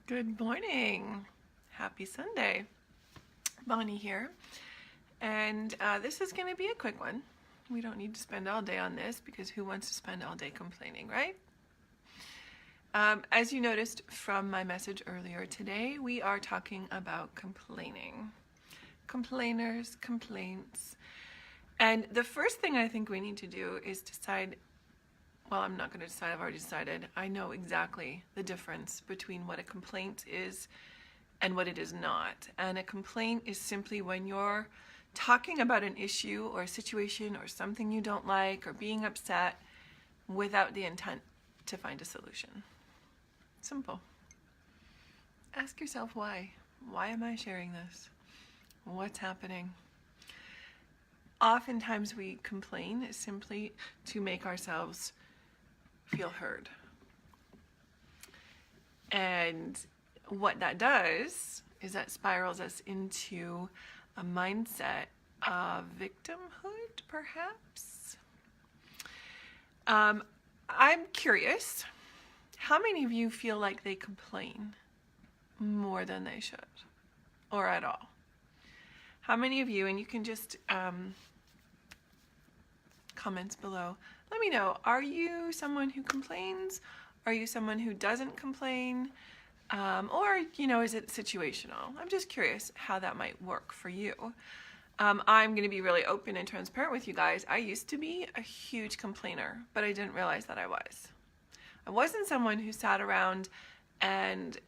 Good morning. Happy Sunday. Bonnie here. And this is going to be a quick one. We don't need to spend all day on this because who wants to spend all day complaining, right? As you noticed from my message earlier today, we are talking about complaining. Complainers, complaints. And the first thing I think we need to do is decide. Well, I'm not going to decide. I've already decided. I know exactly the difference between what a complaint is and what it is not. And a complaint is simply when you're talking about an issue or a situation or something you don't like or being upset without the intent to find a solution. Simple. Ask yourself why. Why am I sharing this? What's happening? Oftentimes we complain simply to make ourselves feel heard. And what that does is that spirals us into a mindset of victimhood, perhaps. I'm curious, how many of you feel like they complain more than they should, or at all? How many of you, and you can just comments below, let me know, are you someone who complains? Are you someone who doesn't complain? Or, is it situational? I'm just curious how that might work for you. I'm going to be really open and transparent with you guys. I used to be a huge complainer, but I didn't realize that I was. I wasn't someone who sat around and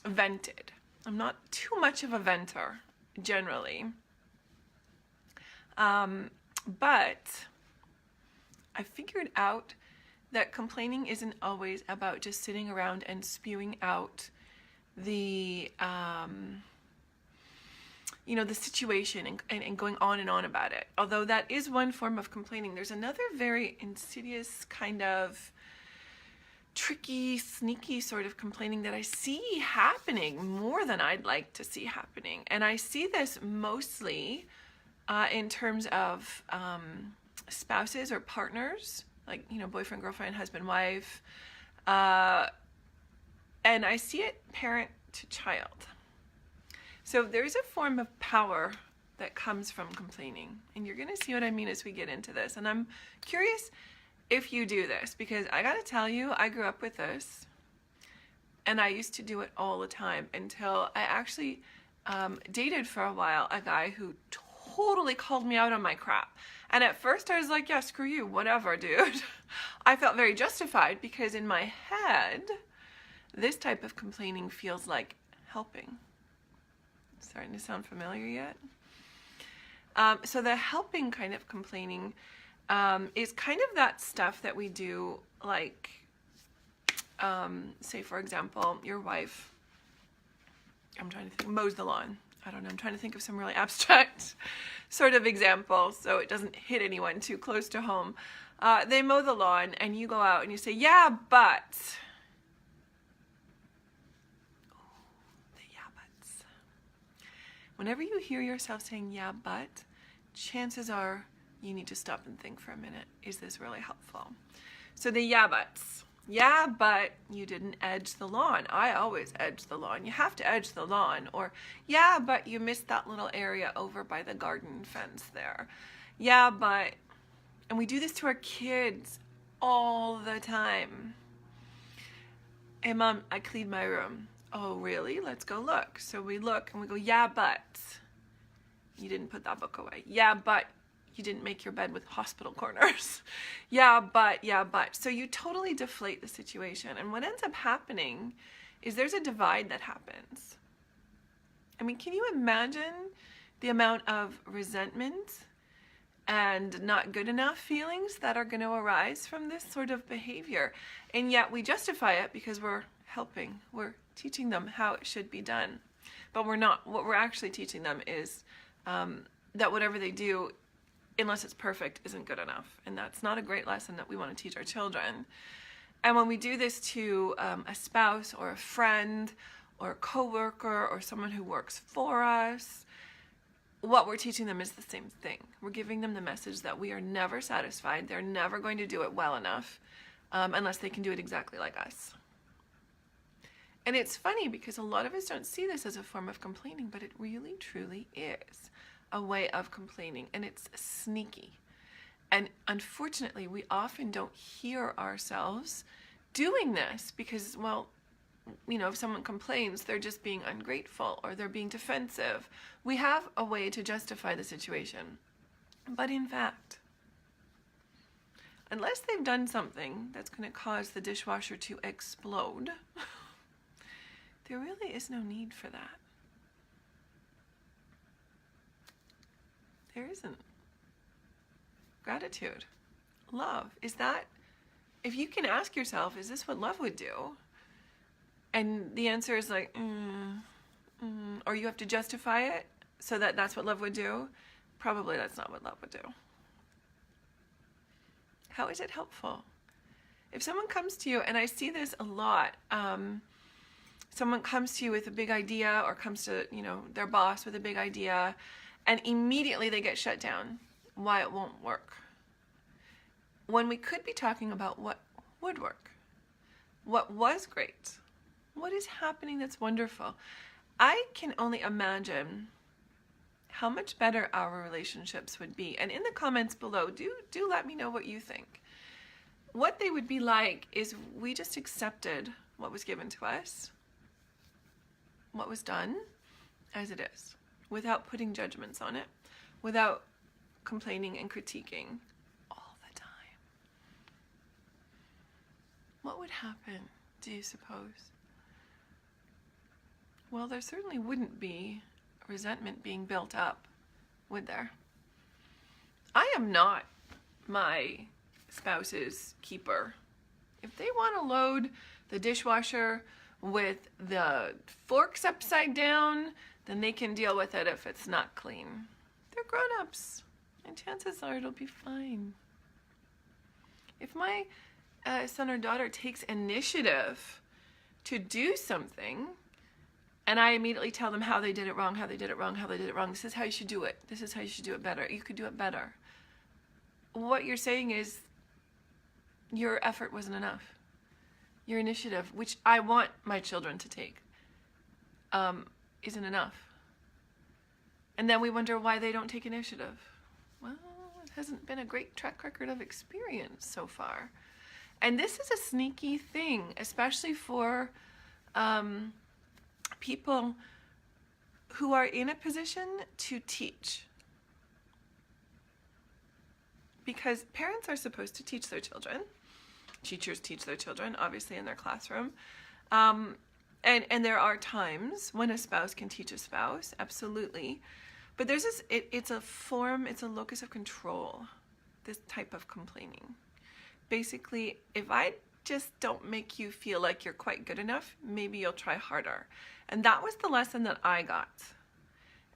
vented. I'm not too much of a venter, generally. But I figured out that complaining isn't always about just sitting around and spewing out the situation and going on and on about it. Although that is one form of complaining, there's another very insidious kind of tricky, sneaky sort of complaining that I see happening more than I'd like to see happening. And I see this mostly in terms of spouses or partners, like, boyfriend, girlfriend, husband, wife. And I see it parent to child. So there's a form of power that comes from complaining. And you're going to see what I mean as we get into this. And I'm curious if you do this, because I got to tell you, I grew up with this. And I used to do it all the time until I actually dated for a while a guy who totally called me out on my crap. And at first I was like, yeah, screw you, whatever, dude. I felt very justified because in my head, this type of complaining feels like helping. Starting to sound familiar yet? So the helping kind of complaining is kind of that stuff that we do, like, say, for example, your wife, I'm trying to think, mows the lawn. I don't know, I'm trying to think of some really abstract sort of example so it doesn't hit anyone too close to home. They mow the lawn and you go out and you say, yeah, but. The yeah buts. Whenever you hear yourself saying yeah, but, chances are you need to stop and think for a minute. Is this really helpful? So the yeah buts. Yeah, but you didn't edge the lawn. I always edge the lawn. You have to edge the lawn. Or, yeah, but you missed that little area over by the garden fence there. Yeah, but, and we do this to our kids all the time. Hey, Mom, I cleaned my room. Oh, really? Let's go look. So we look and we go, yeah, but you didn't put that book away. Yeah, but you didn't make your bed with hospital corners. Yeah, but. So you totally deflate the situation. And what ends up happening is there's a divide that happens. I mean, can you imagine the amount of resentment and not good enough feelings that are going to arise from this sort of behavior? And yet we justify it because we're helping. We're teaching them how it should be done. But we're not. What we're actually teaching them is that whatever they do, unless it's perfect, isn't good enough. And that's not a great lesson that we want to teach our children. And when we do this to a spouse or a friend or a coworker or someone who works for us, what we're teaching them is the same thing. We're giving them the message that we are never satisfied. They're never going to do it well enough unless they can do it exactly like us. And it's funny because a lot of us don't see this as a form of complaining, but it really, truly is a way of complaining, and it's sneaky. And unfortunately, we often don't hear ourselves doing this because, well, you know, if someone complains, they're just being ungrateful or they're being defensive. We have a way to justify the situation. But in fact, unless they've done something that's going to cause the dishwasher to explode, there really is no need for that. There isn't. Gratitude. Love. Is that, if you can ask yourself, is this what love would do? And the answer is like, or you have to justify it so that that's what love would do. Probably that's not what love would do. How is it helpful? If someone comes to you, and I see this a lot, someone comes to you with a big idea or comes to, you know, their boss with a big idea, and immediately they get shut down. Why it won't work. When we could be talking about what would work. What was great. What is happening that's wonderful. I can only imagine how much better our relationships would be. And in the comments below, do let me know what you think. What they would be like is we just accepted what was given to us, what was done as it is, without putting judgments on it, without complaining and critiquing all the time. What would happen, do you suppose? Well, there certainly wouldn't be resentment being built up, would there? I am not my spouse's keeper. If they want to load the dishwasher with the forks upside down, then they can deal with it if it's not clean. They're grown-ups, and chances are it'll be fine. If my son or daughter takes initiative to do something, and I immediately tell them how they did it wrong, how they did it wrong, how they did it wrong. This is how you should do it. This is how you should do it better. You could do it better. What you're saying is your effort wasn't enough. Your initiative, which I want my children to take, isn't enough. And then we wonder why they don't take initiative. Well, it hasn't been a great track record of experience so far. And this is a sneaky thing, especially for people who are in a position to teach. Because parents are supposed to teach their children. Teachers teach their children, obviously, in their classroom. And there are times when a spouse can teach a spouse, absolutely. But there's this, it's a form, it's a locus of control, this type of complaining. Basically, if I just don't make you feel like you're quite good enough, maybe you'll try harder. And that was the lesson that I got.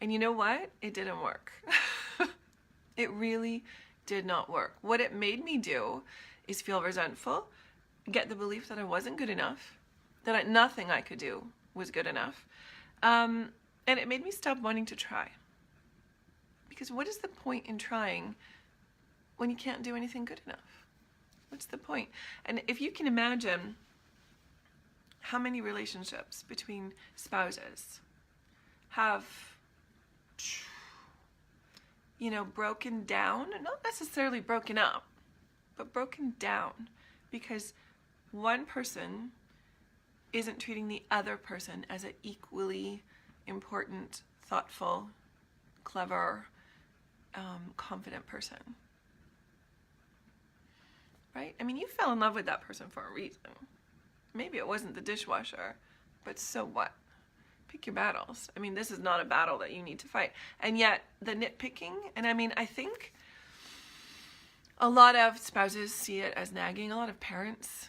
And you know what? It didn't work. It really did not work. What it made me do is feel resentful, get the belief that I wasn't good enough, that nothing I could do was good enough. And it made me stop wanting to try. Because what is the point in trying when you can't do anything good enough? What's the point? And if you can imagine how many relationships between spouses have, you know, broken down, not necessarily broken up, but broken down because one person isn't treating the other person as an equally important, thoughtful, clever, confident person. Right? I mean, you fell in love with that person for a reason. Maybe it wasn't the dishwasher, but so what? Pick your battles. I mean, this is not a battle that you need to fight. And yet, the nitpicking, and I mean, I think a lot of spouses see it as nagging. A lot of parents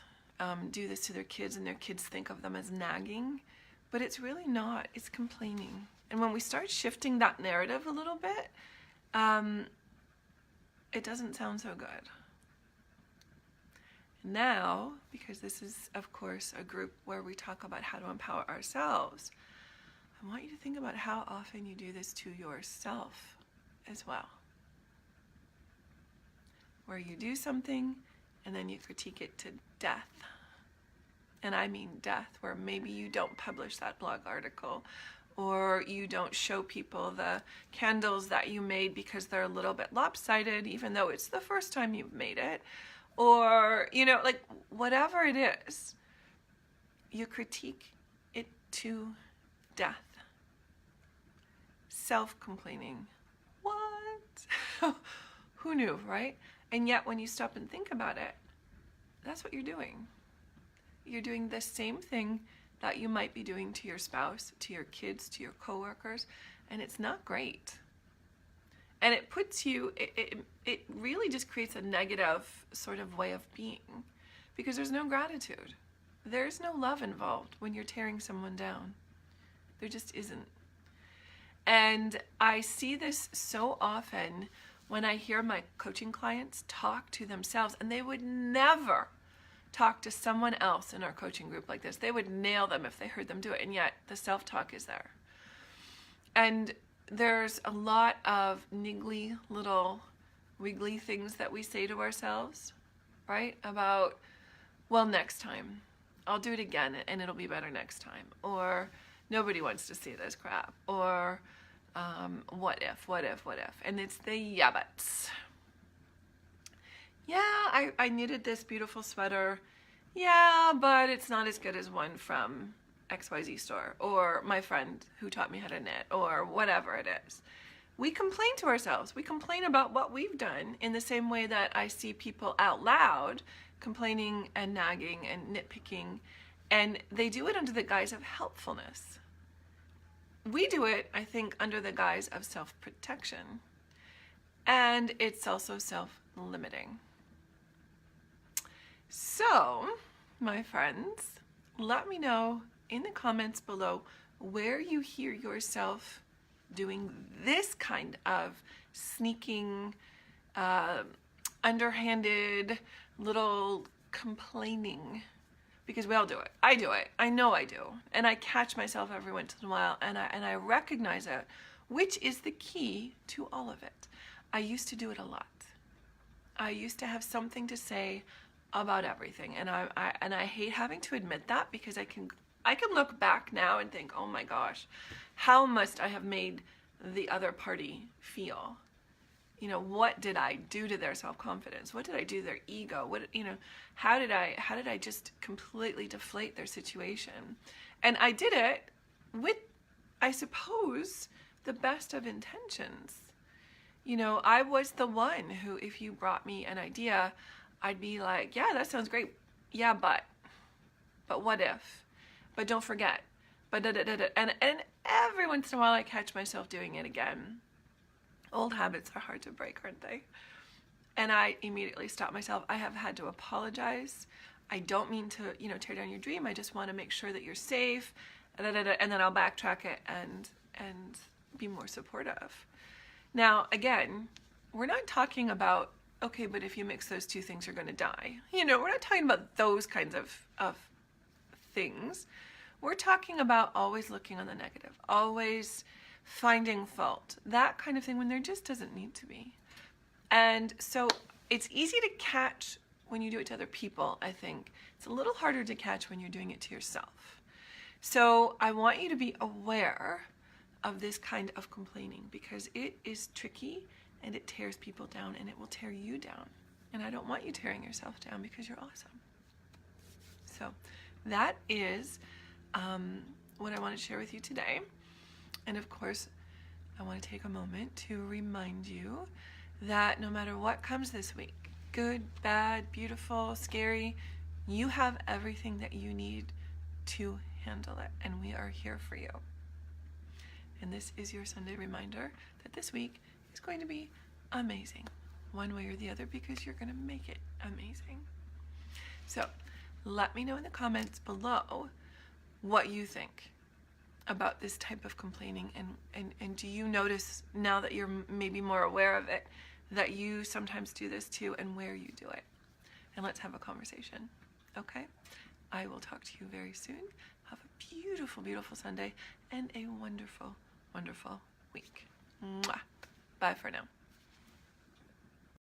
do this to their kids, and their kids think of them as nagging. But it's really not. It's complaining. And when we start shifting that narrative a little bit, it doesn't sound so good. Now, because this is, of course, a group where we talk about how to empower ourselves, I want you to think about how often you do this to yourself as well. Where you do something and then you critique it to death. and I mean death, where maybe you don't publish that blog article, or you don't show people the candles that you made because they're a little bit lopsided, even though it's the first time you've made it, or, you know, like whatever it is, you critique it to death. Self-complaining. What? Who knew, right? And yet when you stop and think about it, that's what you're doing. You're doing the same thing that you might be doing to your spouse, to your kids, to your coworkers, and it's not great. And it puts you, it really just creates a negative sort of way of being, because there's no gratitude. There's no love involved when you're tearing someone down. There just isn't. And I see this so often when I hear my coaching clients talk to themselves, and they would never talk to someone else in our coaching group like this. They would nail them if they heard them do it, and yet the self-talk is there. And there's a lot of niggly little wiggly things that we say to ourselves, right? About, well, next time. I'll do it again and it'll be better next time. Or nobody wants to see this crap. Or what if? And it's the yeah buts. Yeah, I knitted this beautiful sweater. Yeah, but it's not as good as one from XYZ store, or my friend who taught me how to knit, or whatever it is. We complain to ourselves. We complain about what we've done in the same way that I see people out loud complaining and nagging and nitpicking, and they do it under the guise of helpfulness. We do it, I think, under the guise of self-protection, and it's also self-limiting. So, my friends, let me know in the comments below where you hear yourself doing this kind of sneaking, underhanded little complaining, because we all do it. I do it. I know I do. And I catch myself every once in a while, and I recognize it, which is the key to all of it. I used to do it a lot. I used to have something to say about everything, and I hate having to admit that, because I can look back now and think, oh my gosh, how must I have made the other party feel? You know, what did I do to their self-confidence? What did I do to their ego? What, you know, how did I just completely deflate their situation? And I did it with, I suppose, the best of intentions. You know, I was the one who, if you brought me an idea, I'd be like, yeah, that sounds great. Yeah, but what if? But don't forget. But and every once in a while I catch myself doing it again. Old habits are hard to break, aren't they? And I immediately stop myself. I have had to apologize. I don't mean to, you know, tear down your dream. I just want to make sure that you're safe. And then I'll backtrack it and be more supportive. Now, again, we're not talking about, okay, but if you mix those two things, you're going to die. You know, we're not talking about those kinds of things. We're talking about always looking on the negative, always finding fault, that kind of thing, when there just doesn't need to be. And so it's easy to catch when you do it to other people, I think. It's a little harder to catch when you're doing it to yourself. So I want you to be aware of this kind of complaining, because it is tricky and it tears people down, and it will tear you down. And I don't want you tearing yourself down, because you're awesome. So that is what I want to share with you today. And of course, I want to take a moment to remind you that no matter what comes this week, good, bad, beautiful, scary, you have everything that you need to handle it, and we are here for you. And this is your Sunday reminder that this week is going to be amazing, one way or the other, because you're going to make it amazing. So let me know in the comments below what you think about this type of complaining, and do you notice, now that you're maybe more aware of it, that you sometimes do this too, and where you do it. And let's have a conversation, okay? I will talk to you very soon. Have a beautiful, beautiful Sunday and a wonderful, wonderful week. Mwah. Bye for now.